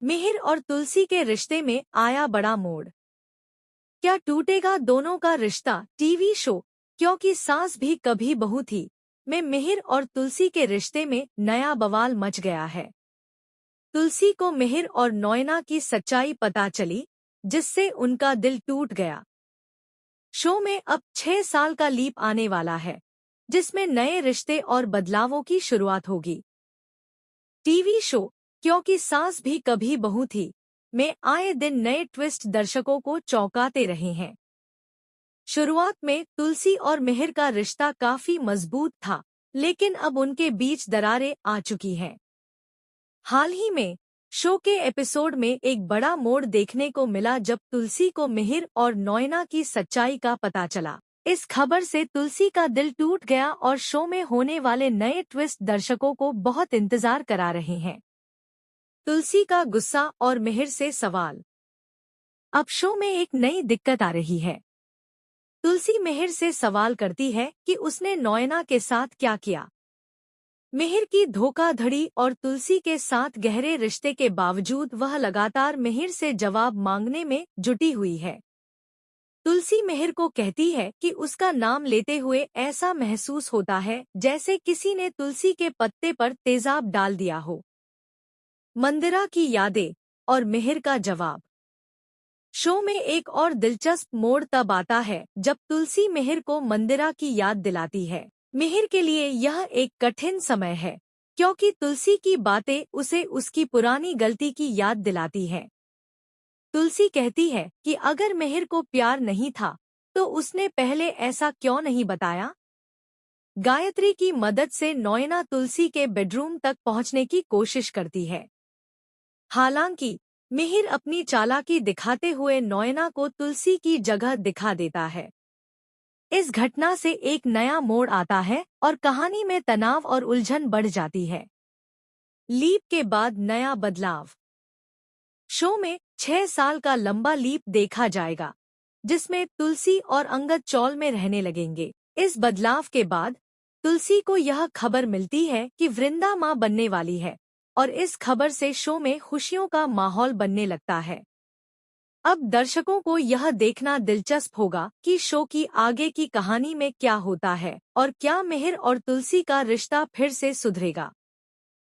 मिहिर और तुलसी के रिश्ते में आया बड़ा मोड़। क्या टूटेगा दोनों का रिश्ता? टीवी शो क्योंकि सास भी कभी बहू थी में मिहिर और तुलसी के रिश्ते में नया बवाल मच गया है। तुलसी को मिहिर और नोएना की सच्चाई पता चली, जिससे उनका दिल टूट गया। शो में अब 6 साल का लीप आने वाला है, जिसमें नए रिश्ते और बदलावों की शुरुआत होगी। टीवी शो क्योंकि सास भी कभी बहू थी में आए दिन नए ट्विस्ट दर्शकों को चौंकाते रहे हैं। शुरुआत में तुलसी और मिहिर का रिश्ता काफी मजबूत था, लेकिन अब उनके बीच दरारें आ चुकी हैं। हाल ही में शो के एपिसोड में एक बड़ा मोड़ देखने को मिला जब तुलसी को मिहिर और नोएना की सच्चाई का पता चला। इस खबर से तुलसी का दिल टूट गया और शो में होने वाले नए ट्विस्ट दर्शकों को बहुत इंतजार करा रहे हैं। तुलसी का गुस्सा और मिहिर से सवाल। अब शो में एक नई दिक्कत आ रही है। तुलसी मिहिर से सवाल करती है कि उसने नोएना के साथ क्या किया। मिहिर की धोखाधड़ी और तुलसी के साथ गहरे रिश्ते के बावजूद वह लगातार मिहिर से जवाब मांगने में जुटी हुई है। तुलसी मिहिर को कहती है कि उसका नाम लेते हुए ऐसा महसूस होता है जैसे किसी ने तुलसी के पत्ते पर तेजाब डाल दिया हो। मंदिरा की यादें और मिहिर का जवाब। शो में एक और दिलचस्प मोड़ तब आता है जब तुलसी मिहिर को मंदिरा की याद दिलाती है। मिहिर के लिए यह एक कठिन समय है, क्योंकि तुलसी की बातें उसे उसकी पुरानी गलती की याद दिलाती हैं। तुलसी कहती है कि अगर मिहिर को प्यार नहीं था, तो उसने पहले ऐसा क्यों नहीं बताया। गायत्री की मदद से नोएना तुलसी के बेडरूम तक पहुंचने की कोशिश करती है। हालांकि मिहिर अपनी चालाकी दिखाते हुए नोएना को तुलसी की जगह दिखा देता है। इस घटना से एक नया मोड़ आता है और कहानी में तनाव और उलझन बढ़ जाती है। लीप के बाद नया बदलाव। शो में 6 साल का लंबा लीप देखा जाएगा, जिसमें तुलसी और अंगद चौल में रहने लगेंगे। इस बदलाव के बाद तुलसी को यह खबर मिलती है कि वृंदा मां बनने वाली है, और इस खबर से शो में खुशियों का माहौल बनने लगता है। अब दर्शकों को यह देखना दिलचस्प होगा कि शो की आगे की कहानी में क्या होता है और क्या मिहिर और तुलसी का रिश्ता फिर से सुधरेगा।